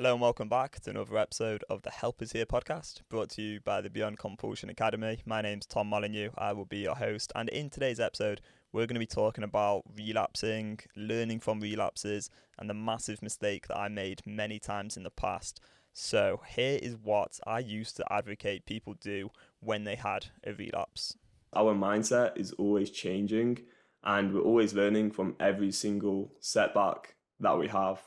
Hello and welcome back to another episode of the Help Is Here podcast, brought to you by the Beyond Compulsion Academy. My name's Tom Molyneux, I will be your host, and in today's episode we're going to be talking about relapsing, learning from relapses, and the massive mistake that I made many times in the past. So here is what I used to advocate people do when they had a relapse. Our mindset is always changing and we're always learning from every single setback that we have.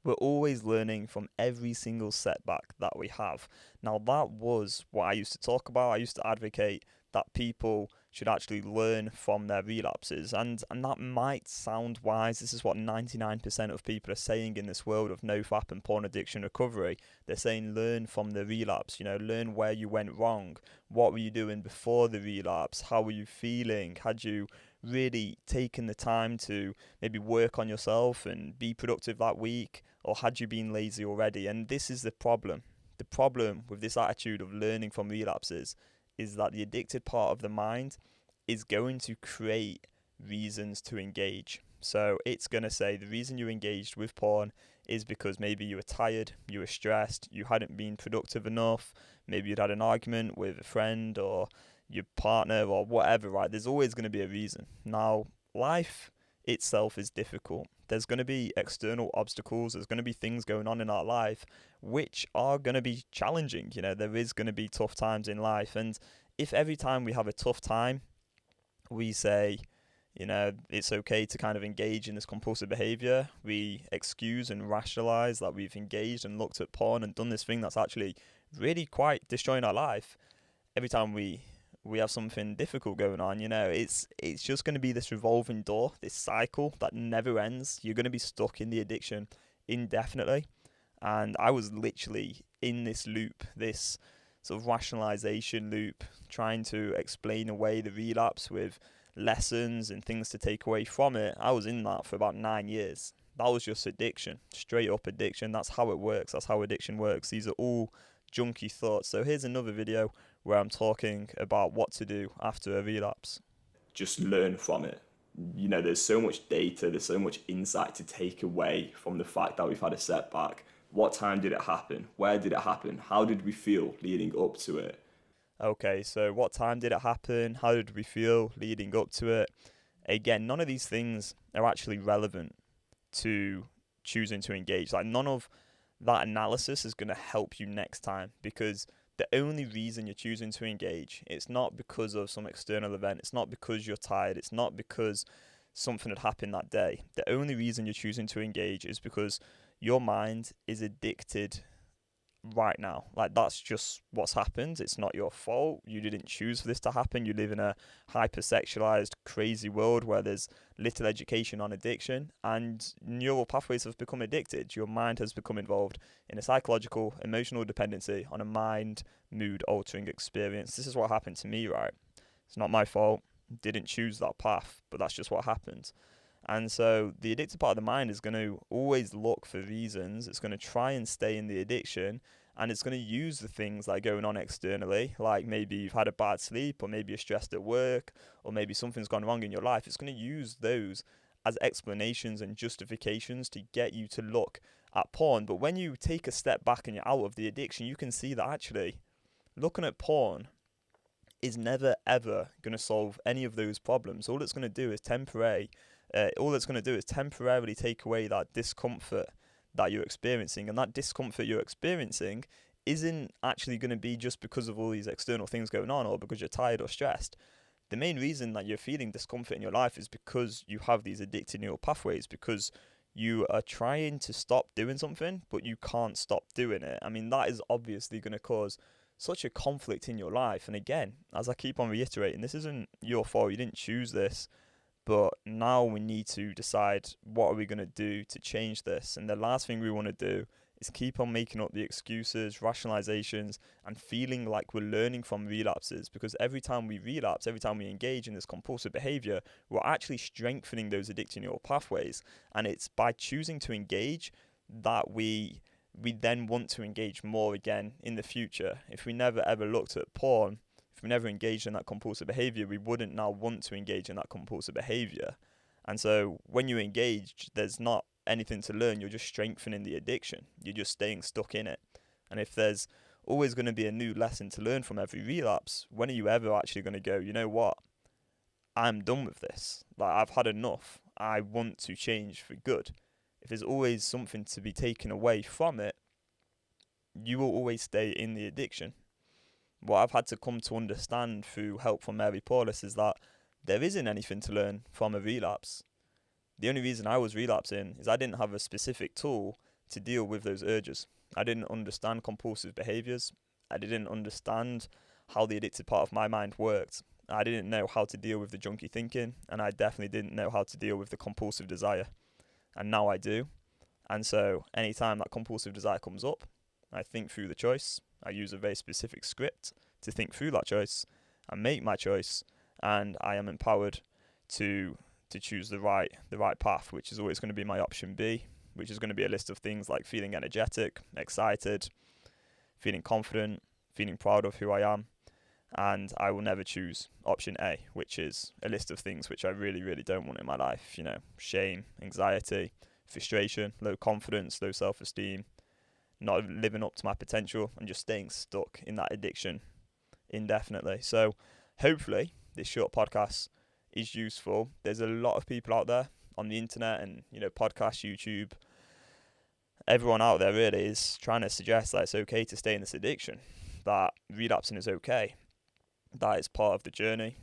We're always learning from every single setback that we have. Now, that was what I used to talk about. I used to advocate that people should actually learn from their relapses. And that might sound wise. This is what 99% of people are saying in this world of NoFap and porn addiction recovery. They're saying learn from the relapse, learn where you went wrong. What were you doing before the relapse? How were you feeling? Had you really taken the time to maybe work on yourself and be productive that week? Or had you been lazy already? And this is the problem. The problem with this attitude of learning from relapses is that the addicted part of the mind is going to create reasons to engage. So it's going to say the reason you engaged with porn is because maybe you were tired, you were stressed, you hadn't been productive enough, maybe you'd had an argument with a friend or your partner or whatever, right? There's always going to be a reason. Now, life itself is difficult. There's going to be external obstacles. There's going to be things going on in our life which are going to be challenging. There is going to be tough times in life. And if every time we have a tough time, we say, it's okay to kind of engage in this compulsive behaviour, we excuse and rationalise that we've engaged and looked at porn and done this thing that's actually really quite destroying our life. Every time we have something difficult going on, it's just going to be this revolving door, this cycle that never ends. You're going to be stuck in the addiction indefinitely. And I was literally in this loop, this sort of rationalization loop, trying to explain away the relapse with lessons and things to take away from it. I was in that for about 9 years. That was just addiction, straight up addiction. That's how it works. That's how addiction works. These are all junky thoughts. So here's another video where I'm talking about what to do after a relapse. Just learn from it. There's so much data, there's so much insight to take away from the fact that we've had a setback. What time did it happen? Where did it happen? How did we feel leading up to it? Okay, so what time did it happen? How did we feel leading up to it? Again, none of these things are actually relevant to choosing to engage. Like, none of that analysis is going to help you next time, because the only reason you're choosing to engage, it's not because of some external event. It's not because you're tired. It's not because something had happened that day. The only reason you're choosing to engage is because your mind is addicted right now. Like, that's just what's happened. It's not your fault. You didn't choose for this to happen. You live in a hypersexualized, crazy world where there's little education on addiction, and neural pathways have become addicted. Your mind has become involved in a psychological, emotional dependency on a mind, mood altering experience. This is what happened to me, right? It's not my fault. Didn't choose that path, but that's just what happened. And so the addicted part of the mind is going to always look for reasons. It's going to try and stay in the addiction, and it's going to use the things that are going on externally, like maybe you've had a bad sleep, or maybe you're stressed at work, or maybe something's gone wrong in your life. It's going to use those as explanations and justifications to get you to look at porn. But when you take a step back and you're out of the addiction, you can see that actually looking at porn is never ever going to solve any of those problems. All it's going to do is temporarily take away that discomfort that you're experiencing. And that discomfort you're experiencing isn't actually going to be just because of all these external things going on or because you're tired or stressed. The main reason that you're feeling discomfort in your life is because you have these addicted neural pathways, because you are trying to stop doing something, but you can't stop doing it. I mean, that is obviously going to cause such a conflict in your life. And again, as I keep on reiterating, this isn't your fault. You didn't choose this. But now we need to decide, what are we going to do to change this? And the last thing we want to do is keep on making up the excuses, rationalizations, and feeling like we're learning from relapses. Because every time we relapse, every time we engage in this compulsive behavior, we're actually strengthening those addictive neural pathways. And it's by choosing to engage that we then want to engage more again in the future. If we never ever looked at porn, if we never engaged in that compulsive behavior, we wouldn't now want to engage in that compulsive behavior. And so when you engage, there's not anything to learn, you're just strengthening the addiction. You're just staying stuck in it. And if there's always going to be a new lesson to learn from every relapse, when are you ever actually going to go, you know what, I'm done with this. Like, I've had enough. I want to change for good. If there's always something to be taken away from it, you will always stay in the addiction. What I've had to come to understand through help from Mary Paulus is that there isn't anything to learn from a relapse. The only reason I was relapsing is I didn't have a specific tool to deal with those urges. I didn't understand compulsive behaviours. I didn't understand how the addicted part of my mind worked. I didn't know how to deal with the junky thinking, and I definitely didn't know how to deal with the compulsive desire. And now I do. And so anytime that compulsive desire comes up, I think through the choice. I use a very specific script to think through that choice and make my choice, and I am empowered to choose the right path, which is always going to be my option B, which is going to be a list of things like feeling energetic, excited, feeling confident, feeling proud of who I am. And I will never choose option A, which is a list of things which I really, really don't want in my life. Shame, anxiety, frustration, low confidence, low self-esteem, not living up to my potential, and just staying stuck in that addiction indefinitely. So hopefully this short podcast is useful. There's a lot of people out there on the internet and, podcasts, YouTube. Everyone out there really is trying to suggest that it's okay to stay in this addiction, that relapsing is okay, that it's part of the journey,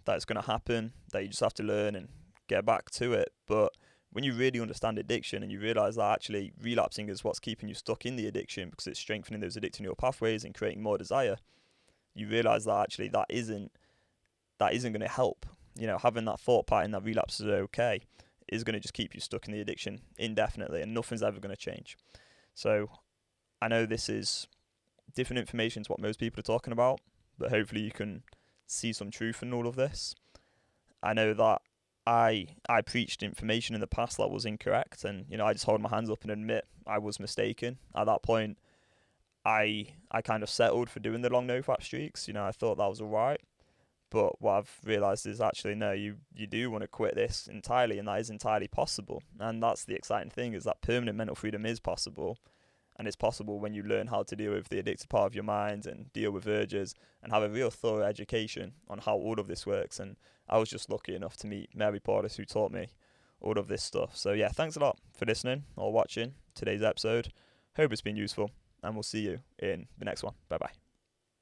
that it's going to happen, that you just have to learn and get back to it. But when you really understand addiction and you realise that actually relapsing is what's keeping you stuck in the addiction because it's strengthening those addictive neural pathways and creating more desire, you realise that actually that isn't going to help. Having that thought pattern that relapses are okay is going to just keep you stuck in the addiction indefinitely, and nothing's ever going to change. So I know this is different information to what most people are talking about, but hopefully you can see some truth in all of this. I know that I preached information in the past that was incorrect, and I just hold my hands up and admit I was mistaken. At that point, I kind of settled for doing the long no-fap streaks. I thought that was alright. But what I've realised is actually, no, you do want to quit this entirely, and that is entirely possible. And that's the exciting thing, is that permanent mental freedom is possible. And it's possible when you learn how to deal with the addictive part of your mind and deal with urges and have a real thorough education on how all of this works. And I was just lucky enough to meet Mary Paulus, who taught me all of this stuff. So yeah, thanks a lot for listening or watching today's episode. Hope it's been useful, and we'll see you in the next one. Bye bye.